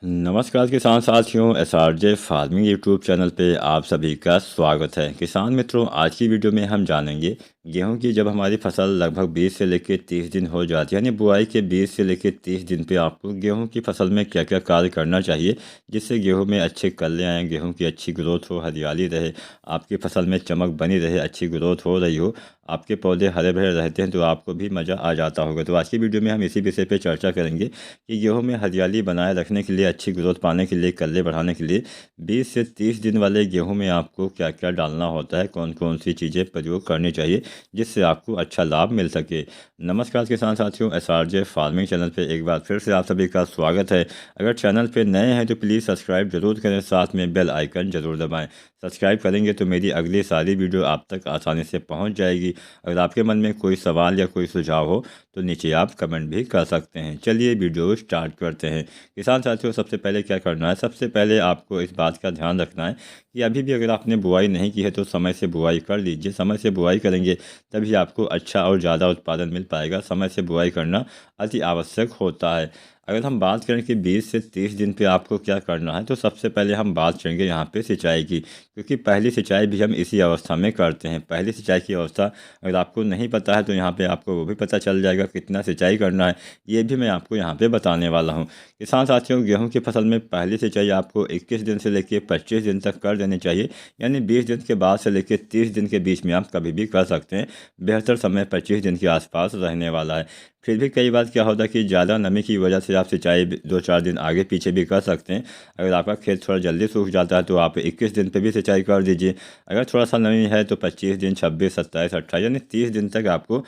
नमस्कार किसान साथियों, एसआरजे फार्मिंग यूट्यूब चैनल पे आप सभी का स्वागत है। किसान मित्रों, आज की वीडियो में हम जानेंगे गेहूं की जब हमारी फसल लगभग 20 से लेकर 30 दिन हो जाती है, यानी बुआई के 20 से लेकर 30 दिन पे आपको गेहूं की फसल में क्या क्या कार्य करना चाहिए जिससे गेहूं में अच्छे कल्ले आएँ, गेहूं की अच्छी ग्रोथ हो, हरियाली रहे, आपकी फसल में चमक बनी रहे, अच्छी ग्रोथ हो रही हो, आपके पौधे हरे भरे रहते हैं तो आपको भी मज़ा आ जाता होगा। तो आज की वीडियो में हम इसी विषय पे चर्चा करेंगे कि गेहूं में हरियाली बनाए रखने के लिए, अच्छी ग्रोथ पाने के लिए, कल्ले बढ़ाने के लिए 20 से 30 दिन वाले गेहूं में आपको क्या क्या डालना होता है, कौन कौन सी चीज़ें प्रयोग करनी चाहिए जिससे आपको अच्छा लाभ मिल सके। नमस्कार किसान साथियों, एसआरजे फार्मिंग चैनल पे एक बार फिर से आप सभी का स्वागत है। अगर चैनल पे नए हैं तो प्लीज़ सब्सक्राइब जरूर करें, साथ में बेल आइकन जरूर दबाएं। सब्सक्राइब करेंगे तो मेरी अगली सारी वीडियो आप तक आसानी से पहुंच जाएगी। अगर आपके मन में कोई सवाल या कोई सुझाव हो तो नीचे आप कमेंट भी कर सकते हैं। चलिए वीडियो स्टार्ट करते हैं। किसान साथियों, सबसे पहले क्या करना है, सबसे पहले आपको इस बात का ध्यान रखना है कि अभी भी अगर आपने बुआई नहीं की है तो समय से बुआई कर लीजिए। समय से बुआई करेंगे तभी आपको अच्छा और ज़्यादा उत्पादन मिल पाएगा। समय से बुआई करना अति आवश्यक होता है। अगर हम बात करें कि 20 से 30 दिन पे आपको क्या करना है, तो सबसे पहले हम बात करेंगे यहाँ पे सिंचाई की, क्योंकि पहली सिंचाई भी हम इसी अवस्था में करते हैं। पहली सिंचाई की अवस्था अगर आपको नहीं पता है तो यहाँ पे आपको वो भी पता चल जाएगा कितना सिंचाई करना है, ये भी मैं आपको यहाँ पे बताने वाला हूँ। किसान साथियों, गेहूँ की फसल में पहली सिंचाई आपको 21 दिन से लेकर 25 दिन तक कर देनी चाहिए, यानी 20 दिन के बाद से लेकर 30 दिन के बीच में आप कभी भी कर सकते हैं। बेहतर समय 25 दिन के आसपास रहने वाला है। फिर भी कई बार क्या होता है कि ज़्यादा नमी की वजह से आप सिंचाई 2-4 दिन आगे पीछे भी कर सकते हैं। अगर आपका खेत थोड़ा जल्दी सूख जाता है तो आप 21 दिन पे भी सिंचाई कर दीजिए। अगर थोड़ा सा नमी है तो 25 दिन, 26, 27, 28 यानी 30 दिन तक आपको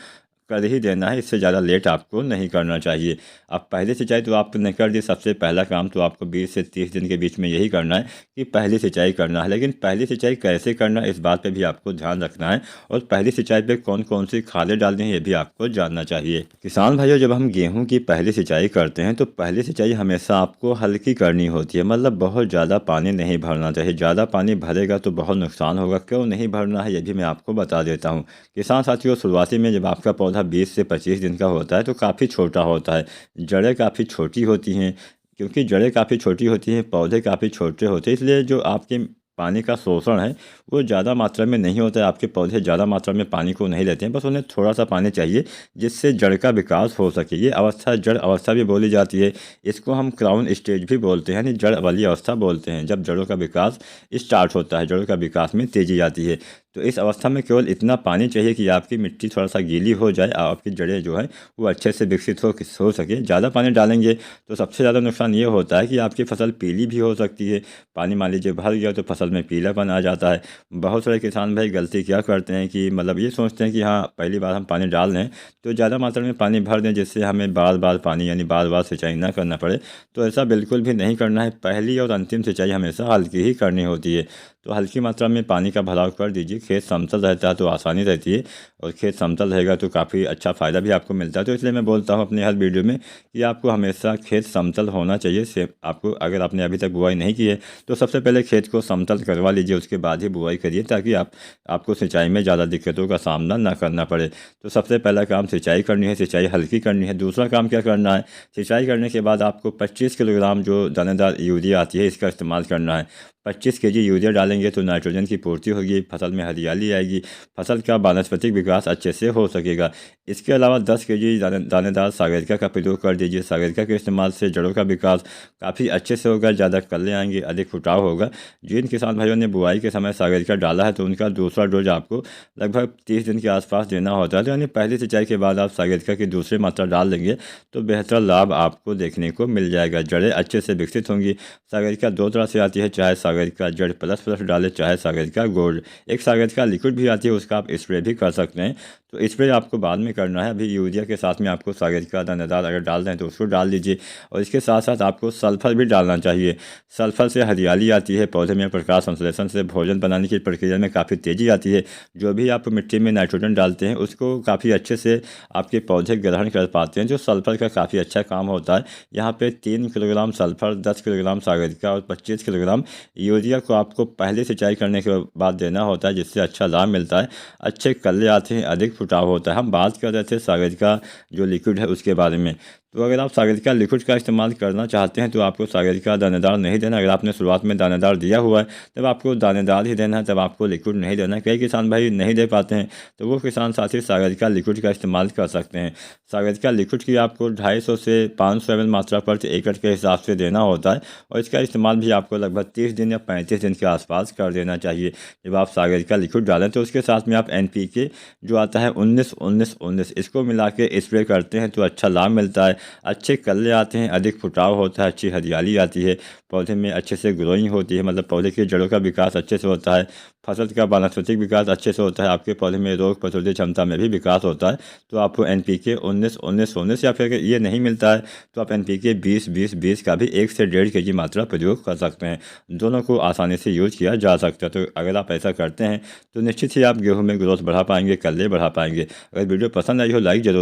कर ही देना है। इससे ज़्यादा लेट आपको नहीं करना चाहिए। अब पहली सिंचाई तो आपने कर दी, सबसे पहला काम तो आपको 20 से 30 दिन के बीच में यही करना है कि पहली सिंचाई करना है। लेकिन पहली सिंचाई कैसे करना है, इस बात पे भी आपको ध्यान रखना है, और पहली सिंचाई पे कौन कौन सी खादें डालनी है ये भी आपको जानना चाहिए। किसान भाइयों, जब हम गेहूं की पहली सिंचाई करते हैं तो पहली सिंचाई हमेशा आपको हल्की करनी होती है, मतलब बहुत ज़्यादा पानी नहीं भरना चाहिए। ज़्यादा पानी भरेगा तो बहुत नुकसान होगा। क्यों नहीं भरना है ये भी मैं आपको बता देता हूँ। किसान साथियों, शुरुआती में जब आपका पौधा 20 से 25 दिन का होता है तो काफ़ी छोटा होता है, जड़ें काफ़ी छोटी होती हैं। क्योंकि जड़ें काफ़ी छोटी होती हैं, पौधे काफ़ी छोटे होते हैं, इसलिए जो आपके पानी का शोषण है वो ज़्यादा मात्रा में नहीं होता है। आपके पौधे ज़्यादा मात्रा में पानी को नहीं लेते हैं, बस उन्हें थोड़ा सा पानी चाहिए जिससे जड़ का विकास हो सके। ये अवस्था जड़ अवस्था भी बोली जाती है। इसको हम क्राउन स्टेज भी बोलते हैं, यानी जड़ वाली अवस्था बोलते हैं। जब जड़ों का विकास स्टार्ट होता है, जड़ों का विकास में तेज़ी आती है, तो इस अवस्था में केवल इतना पानी चाहिए कि आपकी मिट्टी थोड़ा सा गीली हो जाए, आपकी जड़ें जो है वो अच्छे से विकसित हो सके। ज़्यादा पानी डालेंगे तो सबसे ज़्यादा नुकसान ये होता है कि आपकी फसल पीली भी हो सकती है। पानी मान लीजिए भर गया तो फसल में पीलापन आ जाता है। बहुत सारे किसान भाई गलती क्या करते हैं कि मतलब ये सोचते हैं कि हाँ, पहली बार हम पानी डाल रहे हैं तो ज़्यादा मात्रा में पानी भर दें जिससे हमें बार बार पानी यानी बार बार सिंचाई ना करना पड़े। तो ऐसा बिल्कुल भी नहीं करना है। पहली और अंतिम सिंचाई हमेशा हल्की ही करनी होती है। तो हल्की मात्रा में पानी का भराव कर दीजिए। खेत समतल रहता है तो आसानी रहती है, और खेत समतल रहेगा तो काफ़ी अच्छा फ़ायदा भी आपको मिलता है। तो इसलिए मैं बोलता हूँ अपने हर वीडियो में कि आपको हमेशा खेत समतल होना चाहिए। से आपको, अगर आपने अभी तक बुआई नहीं की है तो सबसे पहले खेत को समतल करवा लीजिए, उसके बाद ही बुआई करिए, ताकि आपको सिंचाई में ज़्यादा दिक्कतों का सामना ना करना पड़े। तो सबसे पहला काम सिंचाई करनी है, सिंचाई हल्की करनी है। दूसरा काम क्या करना है, सिंचाई करने के बाद आपको 25 किलोग्राम जो दानेदार यूरिया आती है इसका इस्तेमाल करना है। 25 केजी यूरिया डालेंगे तो नाइट्रोजन की पूर्ति होगी, फसल में हरियाली आएगी, फसल का वानस्पतिक विकास अच्छे से हो सकेगा। इसके अलावा 10 केजी दानेदार सागरिका का प्रयोग कर दीजिए। सागरिका के इस्तेमाल से जड़ों का विकास काफ़ी अच्छे से होगा, ज़्यादा कल्ले आएंगे, अधिक फुटाव होगा। जिन किसान भाइयों ने बुआई के समय सागरिका डाला है तो उनका दूसरा डोज आपको लगभग 30 दिन के आसपास देना होता है। तो यानी पहली सिंचाई के बाद आप सागरिका की दूसरी मात्रा डाल देंगे तो बेहतर लाभ आपको देखने को मिल जाएगा। जड़ें अच्छे से विकसित होंगी। सागरिका दो तरह से आती है, चाहे सागरिका जड़ प्लस प्लस डालें, चाहे सागरिका गोल्ड। एक सागरिका लिक्विड भी आती है, उसका आप स्प्रे भी कर सकते हैं। तो स्प्रे आपको बाद में करना है। अभी यूरिया के साथ में आपको सागरिका दानेदार अगर डाल दें तो उसको डाल दीजिए, और इसके साथ साथ आपको सल्फर भी डालना चाहिए। सल्फर से हरियाली आती है, पौधे में प्रकाश संश्लेषण से भोजन बनाने की प्रक्रिया में काफ़ी तेज़ी आती है। जो भी आप मिट्टी में नाइट्रोजन डालते हैं उसको काफ़ी अच्छे से आपके पौधे ग्रहण कर पाते हैं, जो सल्फर का काफ़ी अच्छा काम होता है। यहाँ पे 3 किलोग्राम सल्फर, 10 किलोग्राम सागरिका और 25 किलोग्राम यूरिया को आपको पहले सिंचाई करने के बाद देना होता है, जिससे अच्छा लाभ मिलता है, अच्छे कल्ले आते हैं, अधिक फुटाव होता है। हम बात कर रहे थे सागरिका जो लिक्विड है उसके बारे में। तो अगर आप सागरिका लिक्विड का इस्तेमाल करना चाहते हैं तो आपको सागरिका दानेदार नहीं देना। अगर आपने शुरुआत में दानेदार दिया हुआ है तब आपको दानेदार ही देना है, तब आपको लिक्विड नहीं देना है। कई किसान भाई नहीं दे पाते हैं तो वो किसान साथी सागरिका लिक्विड का इस्तेमाल कर सकते हैं। सागरिका लिक्विड की आपको 250 से 500 ml मात्रा प्रति एकड़ के हिसाब से देना होता है और इसका इस्तेमाल भी आपको लगभग 30 दिन या 35 दिन के आसपास कर देना चाहिए। जब आप सागरिका लिक्विड डालें तो उसके साथ में आप NPK जो आता है 19-19-19 इसको मिला के स्प्रे करते हैं तो अच्छा लाभ मिलता है। अच्छे कल्ले आते हैं, अधिक फुटाव होता है, अच्छी हरियाली आती है, पौधे में अच्छे से ग्रोइंग होती है, मतलब पौधे की जड़ों का विकास अच्छे से होता है, फसल का वानस्पतिक विकास अच्छे से होता है, आपके पौधे में रोग प्रतिरोधक क्षमता में भी विकास होता है। तो आपको NPK 19-19-19 या फिर ये नहीं मिलता है तो आप NPK 20-20-20 का भी 1 से 1.5 kg मात्रा प्रयोग कर सकते हैं। दोनों को आसानी से यूज किया जा सकता है। तो अगर आप ऐसा करते हैं तो निश्चित ही आप गेहूँ में ग्रोथ बढ़ा पाएंगे, कल्ले बढ़ा पाएंगे। अगर वीडियो पसंद आई हो लाइक जरूर